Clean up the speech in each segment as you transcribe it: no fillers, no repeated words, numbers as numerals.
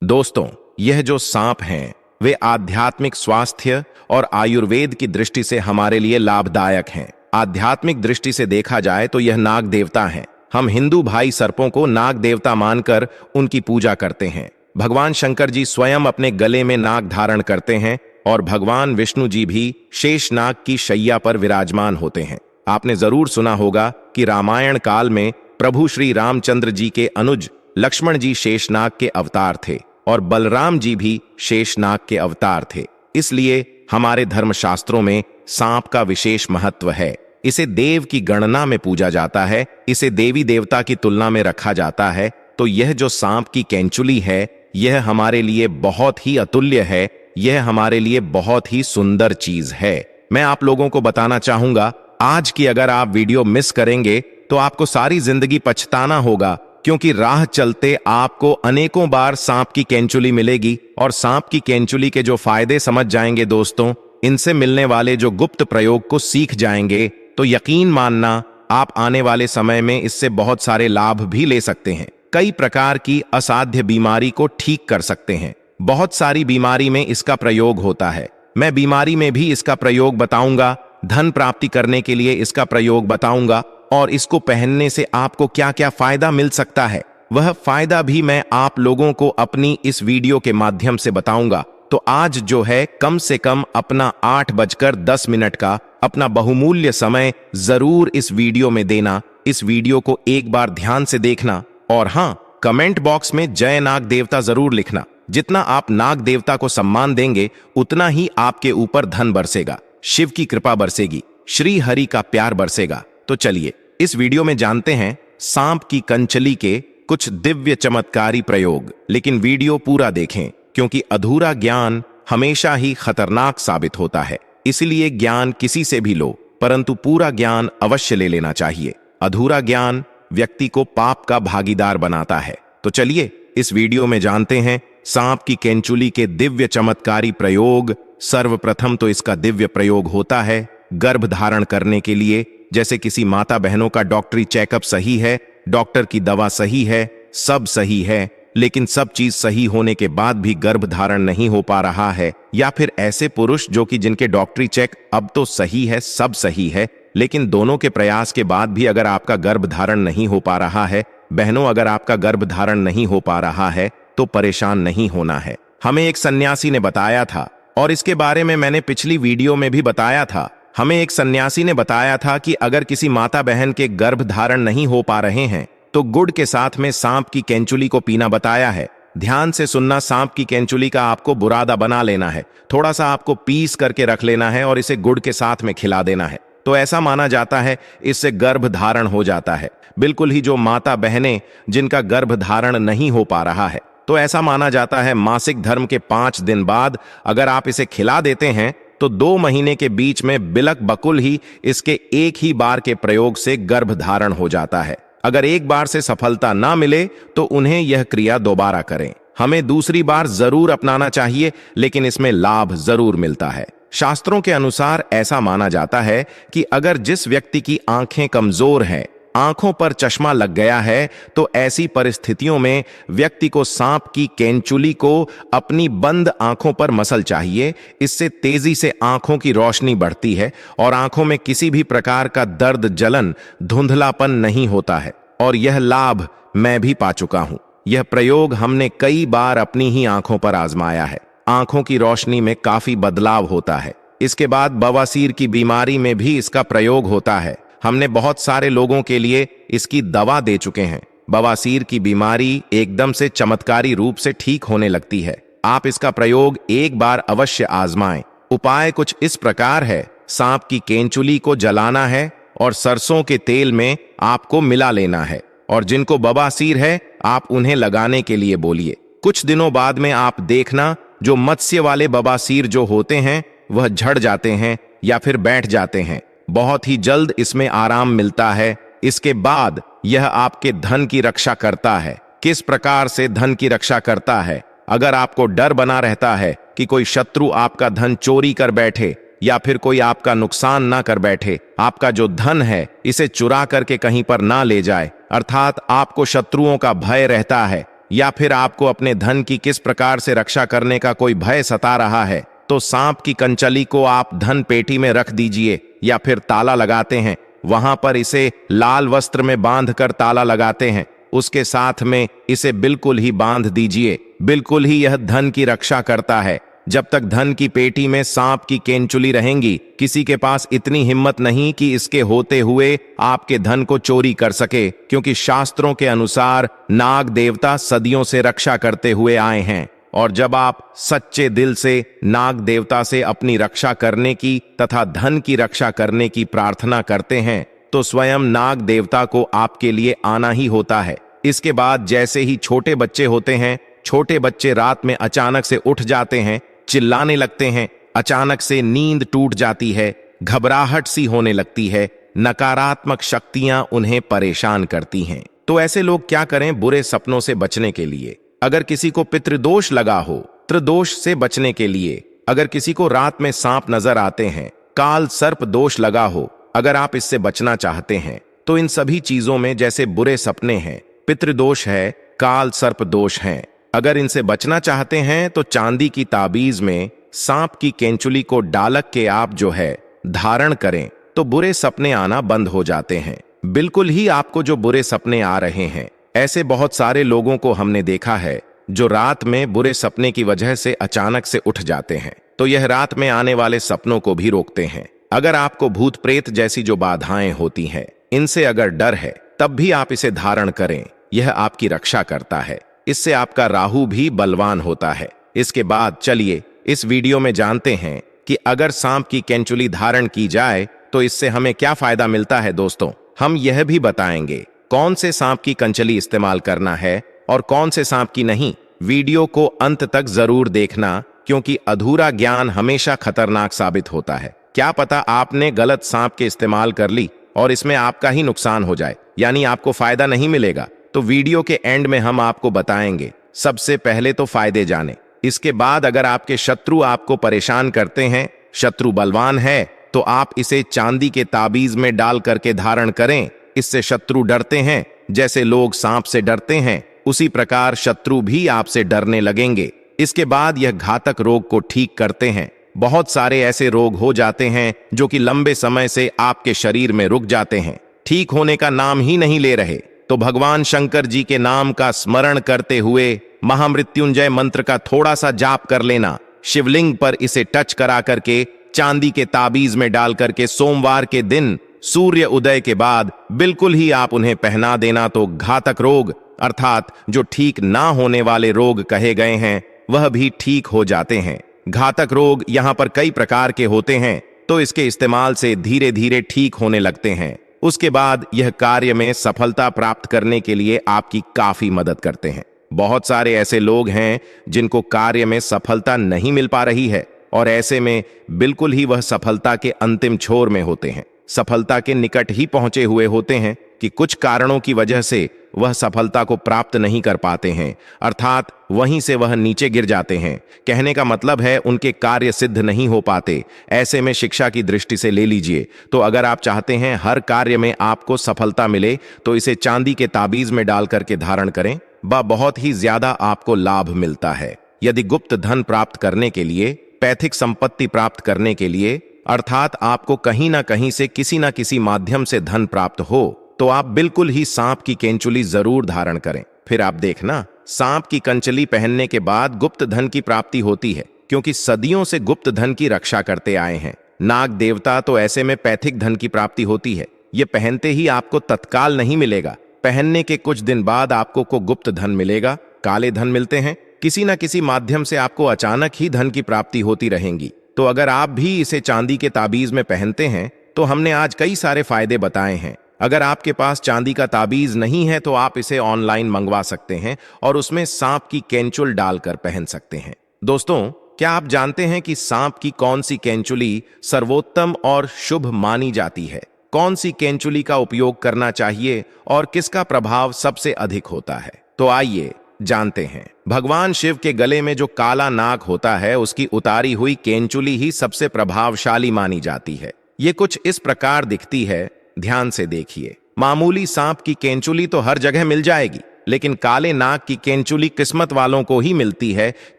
दोस्तों, यह जो सांप हैं वे आध्यात्मिक स्वास्थ्य और आयुर्वेद की दृष्टि से हमारे लिए लाभदायक हैं। आध्यात्मिक दृष्टि से देखा जाए तो यह नाग देवता हैं। हम हिंदू भाई सर्पों को नाग देवता मानकर उनकी पूजा करते हैं। भगवान शंकर जी स्वयं अपने गले में नाग धारण करते हैं और भगवान विष्णु जी भी शेषनाग की शैया पर विराजमान होते हैं। आपने जरूर सुना होगा कि रामायण काल में प्रभु श्री रामचंद्र जी के अनुज लक्ष्मण जी शेषनाग के अवतार थे और बलराम जी भी शेषनाग के अवतार थे। इसलिए हमारे धर्मशास्त्रों में सांप का विशेष महत्व है। इसे देव की गणना में पूजा जाता है, इसे देवी देवता की तुलना में रखा जाता है। तो यह जो सांप की कैंचुली है यह हमारे लिए बहुत ही अतुल्य है, यह हमारे लिए बहुत ही सुंदर चीज है। मैं आप लोगों को बताना चाहूंगा आज की अगर आप वीडियो मिस करेंगे तो आपको सारी जिंदगी पछताना होगा, क्योंकि राह चलते आपको अनेकों बार सांप की कैंचुली मिलेगी और सांप की कैंचुली के जो फायदे समझ जाएंगे दोस्तों, इनसे मिलने वाले जो गुप्त प्रयोग को सीख जाएंगे तो यकीन मानना आप आने वाले समय में इससे बहुत सारे लाभ भी ले सकते हैं। कई प्रकार की असाध्य बीमारी को ठीक कर सकते हैं। बहुत सारी बीमारी में इसका प्रयोग होता है। मैं बीमारी में भी इसका प्रयोग बताऊंगा, धन प्राप्ति करने के लिए इसका प्रयोग बताऊंगा और इसको पहनने से आपको क्या क्या फायदा मिल सकता है वह फायदा भी मैं आप लोगों को अपनी इस वीडियो के माध्यम से बताऊंगा। तो आज जो है कम से कम अपना 8:10 का अपना बहुमूल्य समय जरूर इस वीडियो में देना। इस वीडियो को एक बार ध्यान से देखना और हाँ, कमेंट बॉक्स में जय नाग देवता जरूर लिखना। जितना आप नाग देवता को सम्मान देंगे उतना ही आपके ऊपर धन बरसेगा, शिव की कृपा बरसेगी, श्री हरि का प्यार बरसेगा। तो चलिए इस वीडियो में जानते हैं सांप की कंचली के कुछ दिव्य चमत्कारी प्रयोग। लेकिन वीडियो पूरा देखें, क्योंकि अधूरा ज्ञान हमेशा ही खतरनाक साबित होता है। इसलिए ज्ञान किसी से भी लो, परंतु पूरा ज्ञान अवश्य ले लेना चाहिए। अधूरा ज्ञान व्यक्ति को पाप का भागीदार बनाता है। तो चलिए इस वीडियो में जानते हैं सांप की कैंचुली के दिव्य चमत्कारी प्रयोग। सर्वप्रथम तो इसका दिव्य प्रयोग होता है गर्भ धारण करने के लिए। जैसे किसी माता बहनों का डॉक्टरी चेकअप सही है, डॉक्टर की दवा सही है, सब सही है, लेकिन सब चीज सही होने के बाद भी गर्भ धारण नहीं हो पा रहा है, या फिर ऐसे पुरुष जो कि जिनके डॉक्टरी चेक अब तो सही है, सब सही है, लेकिन दोनों के प्रयास के बाद भी अगर आपका गर्भ धारण नहीं हो पा रहा है, बहनों अगर आपका गर्भ धारण नहीं हो पा रहा है तो परेशान नहीं होना है। हमें एक सन्यासी ने बताया था और इसके बारे में मैंने पिछली वीडियो में भी बताया था। हमें एक सन्यासी ने बताया था कि अगर किसी माता बहन के गर्भ धारण नहीं हो पा रहे हैं तो गुड़ के साथ में सांप की कैंचुली को पीना बताया है। ध्यान से सुनना, सांप की कैंचुली का आपको बुरादा बना लेना है, थोड़ा सा आपको पीस करके रख लेना है और इसे गुड़ के साथ में खिला देना है। तो ऐसा माना जाता है इससे गर्भ धारण हो जाता है। बिल्कुल ही जो माता बहनें जिनका गर्भ धारण नहीं हो पा रहा है, तो ऐसा माना जाता है मासिक धर्म के 5 दिन बाद अगर आप इसे खिला देते हैं तो 2 महीने के बीच में बिलक बकुल ही इसके एक ही बार के प्रयोग से गर्भ धारण हो जाता है। अगर एक बार से सफलता ना मिले तो उन्हें यह क्रिया दोबारा करें। हमें दूसरी बार जरूर अपनाना चाहिए, लेकिन इसमें लाभ जरूर मिलता है। शास्त्रों के अनुसार ऐसा माना जाता है कि अगर जिस व्यक्ति की आंखें कमजोर हैं, आंखों पर चश्मा लग गया है, तो ऐसी परिस्थितियों में व्यक्ति को सांप की कैंचुली को अपनी बंद आंखों पर मसल चाहिए। इससे तेजी से आंखों की रोशनी बढ़ती है और आंखों में किसी भी प्रकार का दर्द, जलन, धुंधलापन नहीं होता है। और यह लाभ मैं भी पा चुका हूं। यह प्रयोग हमने कई बार अपनी ही आंखों पर आजमाया है। आंखों की रोशनी में काफी बदलाव होता है। इसके बाद बवासीर की बीमारी में भी इसका प्रयोग होता है। हमने बहुत सारे लोगों के लिए इसकी दवा दे चुके हैं। बवासीर की बीमारी एकदम से चमत्कारी रूप से ठीक होने लगती है। आप इसका प्रयोग एक बार अवश्य आजमाएं। उपाय कुछ इस प्रकार है, सांप की कैंचुली को जलाना है और सरसों के तेल में आपको मिला लेना है, और जिनको बवासीर है आप उन्हें लगाने के लिए बोलिए। कुछ दिनों बाद में आप देखना जो मत्स्य वाले बवासीर जो होते हैं वह झड़ जाते हैं या फिर बैठ जाते हैं। बहुत ही जल्द इसमें आराम मिलता है। इसके बाद यह आपके धन की रक्षा करता है। किस प्रकार से धन की रक्षा करता है? अगर आपको डर बना रहता है कि कोई शत्रु आपका धन चोरी कर बैठे या फिर कोई आपका नुकसान ना कर बैठे, आपका जो धन है इसे चुरा करके कहीं पर ना ले जाए, अर्थात आपको शत्रुओं का भय रहता है, या फिर आपको अपने धन की किस प्रकार से रक्षा करने का कोई भय सता रहा है, तो सांप की कंचली को आप धन पेटी में रख दीजिए, या फिर ताला लगाते हैं वहां पर इसे लाल वस्त्र में बांध कर ताला लगाते हैं, उसके साथ में इसे बिल्कुल ही बांध दीजिए। बिल्कुल ही यह धन की रक्षा करता है। जब तक धन की पेटी में सांप की केंचुली रहेंगी, किसी के पास इतनी हिम्मत नहीं कि इसके होते हुए आपके धन को चोरी कर सके, क्योंकि शास्त्रों के अनुसार नाग देवता सदियों से रक्षा करते हुए आए हैं। और जब आप सच्चे दिल से नाग देवता से अपनी रक्षा करने की तथा धन की रक्षा करने की प्रार्थना करते हैं, तो स्वयं नाग देवता को आपके लिए आना ही होता है। इसके बाद जैसे ही छोटे बच्चे होते हैं, छोटे बच्चे रात में अचानक से उठ जाते हैं, चिल्लाने लगते हैं, अचानक से नींद टूट जाती है, घबराहट सी होने लगती है, नकारात्मक शक्तियां उन्हें परेशान करती हैं। तो ऐसे लोग क्या करें बुरे सपनों से बचने के लिए? अगर किसी को पितृदोष लगा हो, त्रिदोष से बचने के लिए, अगर किसी को रात में सांप नजर आते हैं, काल सर्प दोष लगा हो, अगर आप इससे बचना चाहते हैं, तो इन सभी चीजों में जैसे बुरे सपने हैं, पितृदोष है, काल सर्प दोष हैं, अगर इनसे बचना चाहते हैं तो चांदी की ताबीज में सांप की केंचुली को डालक के आप जो है धारण करें, तो बुरे सपने आना बंद हो जाते हैं। बिल्कुल ही आपको जो बुरे सपने आ रहे हैं, ऐसे बहुत सारे लोगों को हमने देखा है जो रात में बुरे सपने की वजह से अचानक से उठ जाते हैं, तो यह रात में आने वाले सपनों को भी रोकते हैं। अगर आपको भूत प्रेत जैसी जो बाधाएं होती हैं, इनसे अगर डर है, तब भी आप इसे धारण करें, यह आपकी रक्षा करता है। इससे आपका राहु भी बलवान होता है। इसके बाद चलिए इस वीडियो में जानते हैं कि अगर सांप की केंचुली धारण की जाए तो इससे हमें क्या फायदा मिलता है। दोस्तों, हम यह भी बताएंगे कौन से सांप की कंचली इस्तेमाल करना है और कौन से सांप की नहीं। वीडियो को अंत तक जरूर देखना, क्योंकि अधूरा ज्ञान हमेशा खतरनाक साबित होता है। क्या पता आपने गलत सांप के इस्तेमाल कर ली और इसमें आपका ही नुकसान हो जाए, यानी आपको फायदा नहीं मिलेगा। तो वीडियो के एंड में हम आपको बताएंगे। सबसे पहले तो फायदे जाने, इसके बाद अगर आपके शत्रु आपको परेशान करते हैं, शत्रु बलवान है, तो आप इसे चांदी के ताबीज में डाल करके धारण करें। इससे शत्रु डरते हैं, जैसे लोग सांप से डरते हैं, उसी प्रकार शत्रु भी आपसे डरने लगेंगे। इसके बाद यह घातक रोग को ठीक करते हैं। बहुत सारे ऐसे रोग हो जाते हैं जो कि लंबे समय से आपके शरीर में रुक जाते हैं, ठीक होने का नाम ही नहीं ले रहे। तो भगवान शंकर जी के नाम का स्मरण करते हुए महामृत्युंजय मंत्र का थोड़ा सा जाप कर लेना। शिवलिंग पर इसे टच करा करके चांदी के ताबीज में डाल करके सोमवार के दिन सूर्य उदय के बाद बिल्कुल ही आप उन्हें पहना देना, तो घातक रोग अर्थात जो ठीक ना होने वाले रोग कहे गए हैं, वह भी ठीक हो जाते हैं। घातक रोग यहां पर कई प्रकार के होते हैं, तो इसके इस्तेमाल से धीरे धीरे ठीक होने लगते हैं। उसके बाद यह कार्य में सफलता प्राप्त करने के लिए आपकी काफी मदद करते हैं। बहुत सारे ऐसे लोग हैं जिनको कार्य में सफलता नहीं मिल पा रही है, और ऐसे में बिल्कुल ही वह सफलता के अंतिम छोर में होते हैं, सफलता के निकट ही पहुंचे हुए होते हैं कि कुछ कारणों की वजह से वह सफलता को प्राप्त नहीं कर पाते हैं, अर्थात वहीं से वह नीचे गिर जाते हैं। कहने का मतलब है उनके कार्य सिद्ध नहीं हो पाते। ऐसे में शिक्षा की दृष्टि से ले लीजिए, तो अगर आप चाहते हैं हर कार्य में आपको सफलता मिले, तो इसे चांदी के ताबीज में डाल करके धारण करें, बहुत ही ज्यादा आपको लाभ मिलता है। यदि गुप्त धन प्राप्त करने के लिए, पैथिक संपत्ति प्राप्त करने के लिए, अर्थात आपको कहीं ना कहीं से किसी ना किसी माध्यम से धन प्राप्त हो, तो आप बिल्कुल ही सांप की केंचुली जरूर धारण करें। फिर आप देखना, सांप की कंचली पहनने के बाद गुप्त धन की प्राप्ति होती है, क्योंकि सदियों से गुप्त धन की रक्षा करते आए हैं नाग देवता, तो ऐसे में पैथिक धन की प्राप्ति होती है। ये पहनते ही आपको तत्काल नहीं मिलेगा, पहनने के कुछ दिन बाद आपको को गुप्त धन मिलेगा। काले धन मिलते हैं, किसी न किसी माध्यम से आपको अचानक ही धन की प्राप्ति होती रहेंगी। तो अगर आप भी इसे चांदी के ताबीज में पहनते हैं, तो हमने आज कई सारे फायदे बताए हैं। अगर आपके पास चांदी का ताबीज नहीं है, तो आप इसे ऑनलाइन मंगवा सकते हैं और उसमें सांप की केंचुल डालकर पहन सकते हैं। दोस्तों, क्या आप जानते हैं कि सांप की कौन सी केंचुली सर्वोत्तम और शुभ मानी जाती है? कौन सी केंचुली का उपयोग करना चाहिए और किसका प्रभाव सबसे अधिक होता है? तो आइए जानते हैं। भगवान शिव के गले में जो काला नाग होता है, उसकी उतारी हुई केंचुली ही सबसे प्रभावशाली मानी जाती है। ये कुछ इस प्रकार दिखती है, ध्यान से देखिए। मामूली सांप की केंचुली तो हर जगह मिल जाएगी, लेकिन काले नाग की केंचुली किस्मत वालों को ही मिलती है,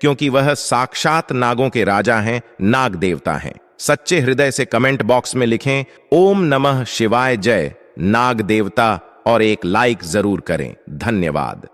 क्योंकि वह साक्षात नागों के राजा हैं, नाग देवता हैं। सच्चे हृदय से कमेंट बॉक्स में लिखें ओम नमः शिवाय जय नाग देवता और एक लाइक जरूर करें। धन्यवाद।